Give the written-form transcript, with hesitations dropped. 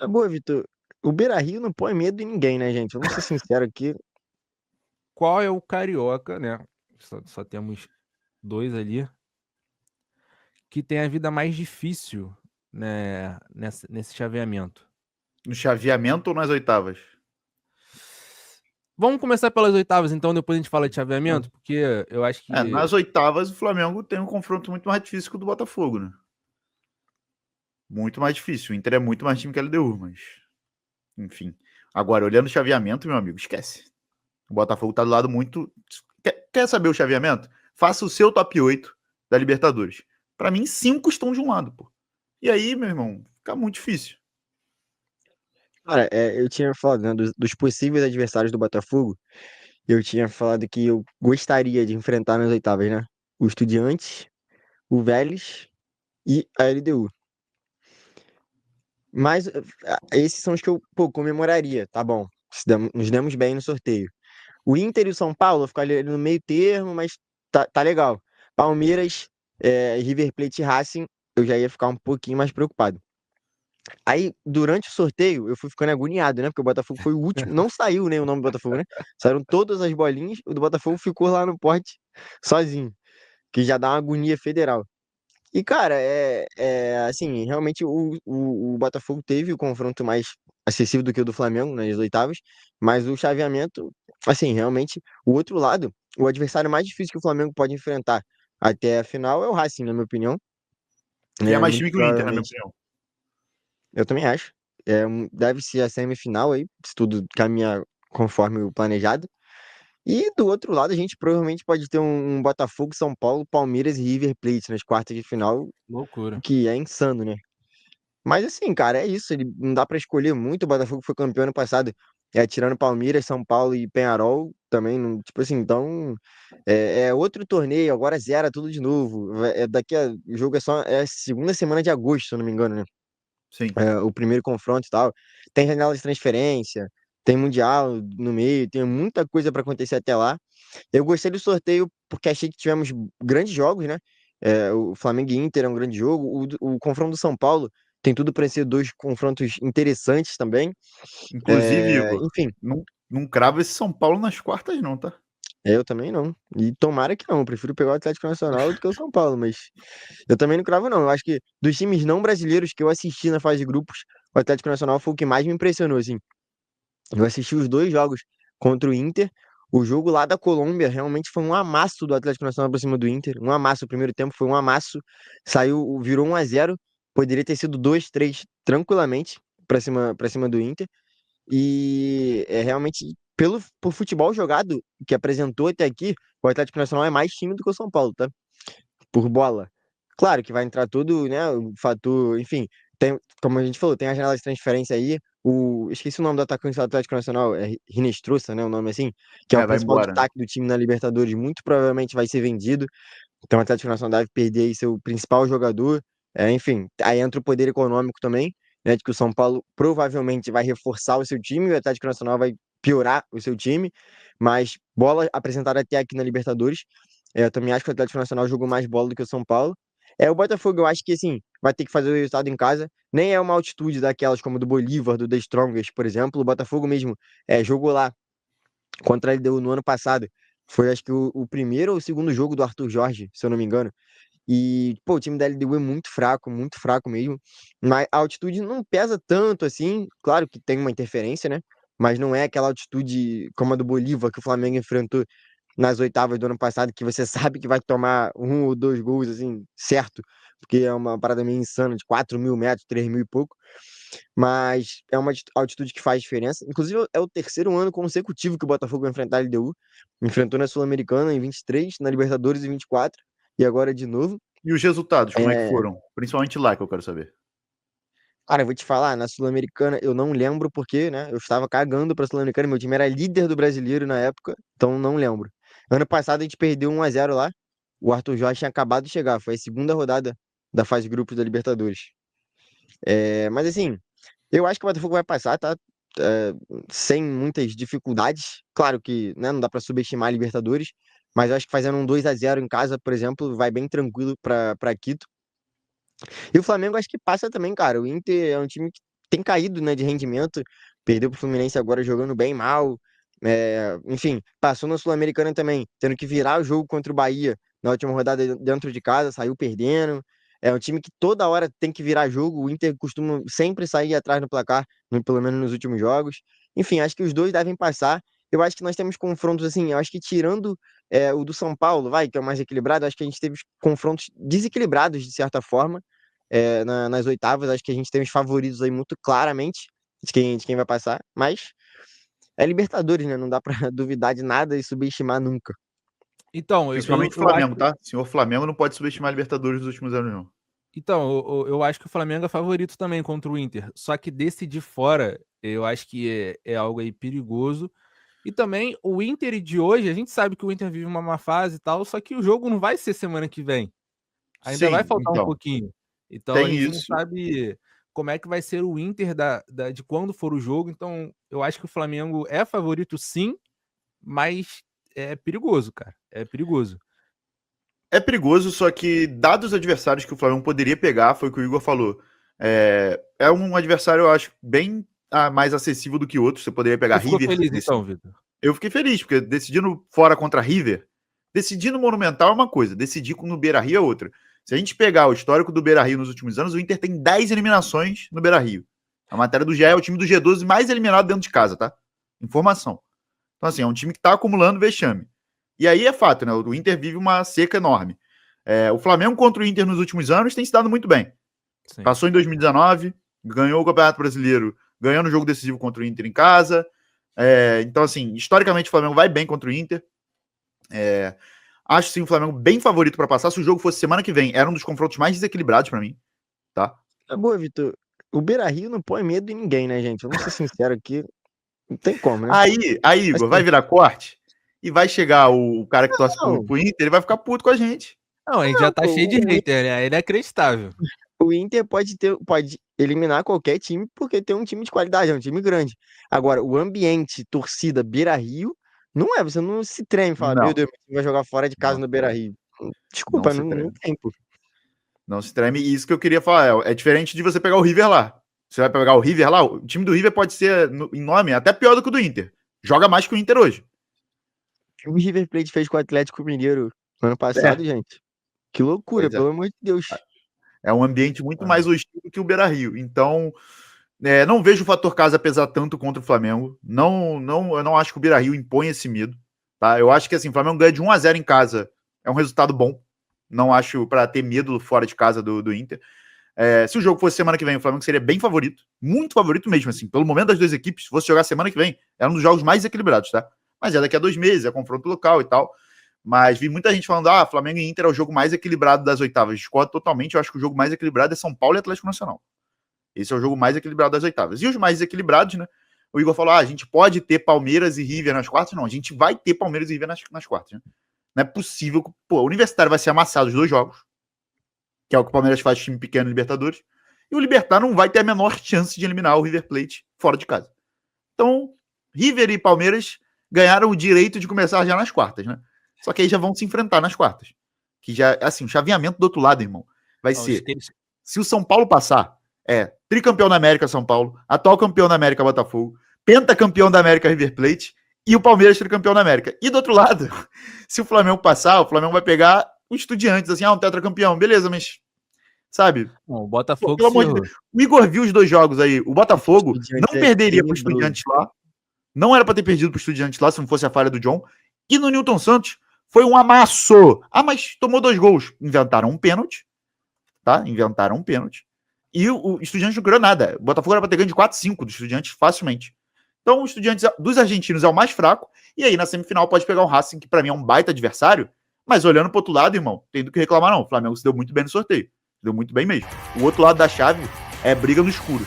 boa, Vitor. O Beira-Rio não põe medo em ninguém, né, gente? Vamos ser sinceros aqui. Qual é o carioca, né? Só temos dois ali que tem a vida mais difícil, né, nesse chaveamento. No chaveamento ou nas oitavas? Vamos começar pelas oitavas, então, depois a gente fala de chaveamento, porque eu acho que. Nas oitavas o Flamengo tem um confronto muito mais difícil que o do Botafogo, né? Muito mais difícil. O Inter é muito mais time que a LDU, mas. Enfim. Agora, olhando o chaveamento, meu amigo, esquece. O Botafogo tá do lado muito. Quer saber o chaveamento? Faça o seu top 8 da Libertadores. Para mim, 5 estão de um lado, pô. E aí, meu irmão, fica muito difícil. Cara, eu tinha falado, né, dos possíveis adversários do Botafogo, eu tinha falado que eu gostaria de enfrentar nas oitavas, né? O Estudiantes, o Vélez e a LDU. Mas esses são os que eu, pô, comemoraria, tá bom. Nos demos bem no sorteio. O Inter e o São Paulo, eu fico ali no meio termo, mas tá legal. Palmeiras, River Plate e Racing, eu já ia ficar um pouquinho mais preocupado. Aí, durante o sorteio, eu fui ficando agoniado, né? Porque o Botafogo foi o último. Não saiu nem o nome do Botafogo, né? Saíram todas as bolinhas, o do Botafogo ficou lá no pote sozinho, que já dá uma agonia federal. E, cara, assim, realmente o Botafogo teve o confronto mais acessível do que o do Flamengo nas oitavas, mas o chaveamento, assim, realmente, o outro lado, o adversário mais difícil que o Flamengo pode enfrentar até a final é o Racing, na minha opinião. E é mais Muito time que o Inter, na minha provavelmente, opinião. eu também acho. Deve ser a semifinal aí, se tudo caminhar conforme o planejado. E do outro lado, a gente provavelmente pode ter um Botafogo, São Paulo, Palmeiras e River Plate nas quartas de final, Loucura. que é insano, né? Mas assim, cara, é isso. Ele não dá pra escolher muito. O Botafogo foi campeão ano passado, tirando Palmeiras, São Paulo e Penharol também. Tipo assim, então é outro torneio. Agora zera tudo de novo. Daqui a o jogo é segunda semana de agosto, se eu não me engano, né? Sim. O primeiro confronto e tal. Tem janela de transferência, tem mundial no meio, tem muita coisa pra acontecer até lá. Eu gostei do sorteio porque achei que tivemos grandes jogos, né? O Flamengo e Inter é um grande jogo. O confronto do São Paulo tem tudo para ser dois confrontos interessantes também. Inclusive, Igor, Enfim, não crava esse São Paulo nas quartas, não, tá? eu também não. E tomara que não. Eu prefiro pegar o Atlético Nacional do que o São Paulo, mas eu também não cravo, não. Eu acho que dos times não brasileiros que eu assisti na fase de grupos, o Atlético Nacional foi o que mais me impressionou, assim. Eu assisti os dois jogos contra o Inter. O jogo lá da Colômbia realmente foi um amasso do Atlético Nacional para cima do Inter. Um amasso. O primeiro tempo foi um amasso. Saiu, virou 1-0. Poderia ter sido 2-3 tranquilamente para cima do Inter. E realmente, por futebol jogado que apresentou até aqui, o Atlético Nacional é mais time do que o São Paulo, tá? Por bola. Claro que vai entrar tudo, né? O fator, enfim, como a gente falou, tem a janela de transferência aí. Esqueci o nome do atacante do Atlético Nacional, é Rinestruça, né? O nome assim, que é o Vai principal embora, né? destaque do time na Libertadores, muito provavelmente vai ser vendido. Então o Atlético Nacional deve perder aí seu principal jogador. Enfim, aí entra o poder econômico também, né? De que o São Paulo provavelmente vai reforçar o seu time, e o Atlético Nacional vai piorar o seu time. Mas bola apresentada até aqui na Libertadores, eu também acho que o Atlético Nacional jogou mais bola do que o São Paulo. O Botafogo, eu acho que assim, vai ter que fazer o resultado em casa. Nem é uma altitude daquelas como do Bolívar, do The Strongest, por exemplo. O Botafogo mesmo jogou lá contra a LDU no ano passado. Foi, acho que, o primeiro ou o segundo jogo do Arthur Jorge, se eu não me engano. E, pô, o time da LDU é muito fraco mesmo. Mas a altitude não pesa tanto assim. Claro que tem uma interferência, né? Mas não é aquela altitude como a do Bolívar que o Flamengo enfrentou nas oitavas do ano passado, que você sabe que vai tomar um ou dois gols, assim, certo, porque é uma parada meio insana, de 4.000 metros, 3.000 e pouco, mas é uma altitude que faz diferença. Inclusive, é o terceiro ano consecutivo que o Botafogo vai enfrentar a LDU. Enfrentou na Sul-Americana em 23, na Libertadores em 24, e agora de novo. E os resultados, como é que É... foram? Principalmente lá que eu quero saber. Cara, eu vou te falar, na Sul-Americana eu não lembro porque, né? Eu estava cagando pra Sul-Americana, meu time era líder do brasileiro na época, então não lembro. Ano passado a gente perdeu 1-0 lá. O Arthur Jorge tinha acabado de chegar, foi a segunda rodada da fase de grupos da Libertadores. Mas assim, eu acho que o Botafogo vai passar, tá? É, Sem muitas dificuldades. Claro que, né, não dá pra subestimar a Libertadores, mas eu acho que fazendo um 2-0 em casa, por exemplo, vai bem tranquilo pra Quito. E o Flamengo acho que passa também, cara. O Inter é um time que tem caído, né, de rendimento, perdeu pro Fluminense agora jogando bem mal, enfim, passou na Sul-Americana também, tendo que virar o jogo contra o Bahia na última rodada dentro de casa, saiu perdendo. É um time que toda hora tem que virar jogo, o Inter costuma sempre sair atrás no placar, pelo menos nos últimos jogos. Enfim, acho que os dois devem passar. Eu acho que nós temos confrontos assim, eu acho que tirando o do São Paulo, que é o mais equilibrado, acho que a gente teve confrontos desequilibrados de certa forma nas oitavas. Acho que a gente tem os favoritos aí muito claramente de quem vai passar, mas é Libertadores, né? Não dá pra duvidar de nada e subestimar nunca. Então, Principalmente o Flamengo, tá? O senhor Flamengo não pode subestimar a Libertadores nos últimos anos, não. Então, eu acho que o Flamengo é favorito também contra o Inter. Só que decidir fora, eu acho que é algo aí perigoso. E também o Inter de hoje, a gente sabe que o Inter vive uma má fase e tal, só que o jogo não vai ser semana que vem. Ainda vai faltar um pouquinho. Então a gente não sabe como é que vai ser o Inter de quando for o jogo. Então eu acho que o Flamengo é favorito sim, mas é perigoso, cara. É perigoso. É perigoso, só que dados os adversários que o Flamengo poderia pegar, foi o que o Igor falou. É um adversário, eu acho, bem mais acessível do que outros. Você poderia pegar River. Você ficou feliz então, Vitor? Eu fiquei feliz, porque decidindo fora contra River, decidir no Monumental é uma coisa, decidir no Beira-Rio é outra. Se a gente pegar o histórico do Beira-Rio nos últimos anos, o Inter tem 10 eliminações no Beira-Rio. A matéria do GE é o time do G12 mais eliminado dentro de casa, tá? Informação. Então, assim, é um time que tá acumulando vexame. E aí é fato, né? O Inter vive uma seca enorme. O Flamengo contra o Inter nos últimos anos tem se dado muito bem. Sim. Passou em 2019, ganhou o Campeonato Brasileiro, ganhando o jogo decisivo contra o Inter em casa. Então, assim, historicamente o Flamengo vai bem contra o Inter. Acho, sim, o Flamengo bem favorito para passar. Se o jogo fosse semana que vem, era um dos confrontos mais desequilibrados para mim, tá? Tá boa, Vitor. O Beira-Rio não põe medo em ninguém, né, gente? Vamos ser sinceros aqui. Não tem como, né? Aí Igor, vai virar corte e vai chegar o cara que torce pro Inter, ele vai ficar puto com a gente. Não, a gente já tá cheio de hater, né? Ele é inacreditável. O Inter pode eliminar qualquer time porque tem um time de qualidade, é um time grande. Agora, o ambiente, torcida, Beira-Rio, não é. Você não se treme e fala, meu Deus, vai jogar fora de casa no Beira-Rio. Desculpa, não tem, pô. Não se treme. E isso que eu queria falar. É diferente de você pegar o River lá. Você vai pegar o River lá, o time do River pode ser, em nome, até pior do que o do Inter. Joga mais que o Inter hoje. O River Plate fez com o Atlético Mineiro ano passado, gente. Que loucura, pelo amor de Deus. É um ambiente muito mais hostil que o Beira-Rio. Então, não vejo o fator casa pesar tanto contra o Flamengo. Eu não acho que o Beira-Rio impõe esse medo. Tá? Eu acho que assim, o Flamengo ganha de 1-0 em casa. É um resultado bom. Não acho para ter medo fora de casa do Inter. Se o jogo fosse semana que vem, o Flamengo seria bem favorito. Muito favorito mesmo, assim. Pelo momento das duas equipes, se fosse jogar semana que vem, era um dos jogos mais equilibrados, tá? Mas daqui a 2 meses, é confronto local e tal. Mas vi muita gente falando, Flamengo e Inter é o jogo mais equilibrado das oitavas. Discordo totalmente, eu acho que o jogo mais equilibrado é São Paulo e Atlético Nacional. Esse é o jogo mais equilibrado das oitavas. E os mais equilibrados, né? O Igor falou, a gente pode ter Palmeiras e River nas quartas? Não, a gente vai ter Palmeiras e River nas quartas, né? Não é possível que, o Universitário vai ser amassado os 2 jogos, que é o que o Palmeiras faz time pequeno no Libertadores, e o Libertad não vai ter a menor chance de eliminar o River Plate fora de casa. Então, River e Palmeiras ganharam o direito de começar já nas quartas, né? Só que aí já vão se enfrentar nas quartas. Que já, assim, o chaveamento do outro lado, irmão, vai ser, se o São Paulo passar, tricampeão da América São Paulo, atual campeão da América Botafogo, pentacampeão da América River Plate, e o Palmeiras tricampeão da América. E do outro lado, se o Flamengo passar, o Flamengo vai pegar o Estudiantes, assim, um tetracampeão, beleza, mas, sabe? O Botafogo, pelo amor de Deus. O Igor viu os 2 jogos aí, o Botafogo não perderia pro Estudiantes lá, não era pra ter perdido pro Estudiantes lá, se não fosse a falha do John, e no Newton Santos foi um amasso. Mas tomou 2 gols. Inventaram um pênalti, tá? Inventaram um pênalti. E o Estudiantes não criou nada. O Botafogo era pra ter ganho de 4-5 do Estudiantes facilmente. Então o Estudiantes dos argentinos é o mais fraco. E aí na semifinal pode pegar um Racing, que pra mim é um baita adversário. Mas olhando pro outro lado, irmão, tem do que reclamar não. O Flamengo se deu muito bem no sorteio. Deu muito bem mesmo. O outro lado da chave é briga no escuro.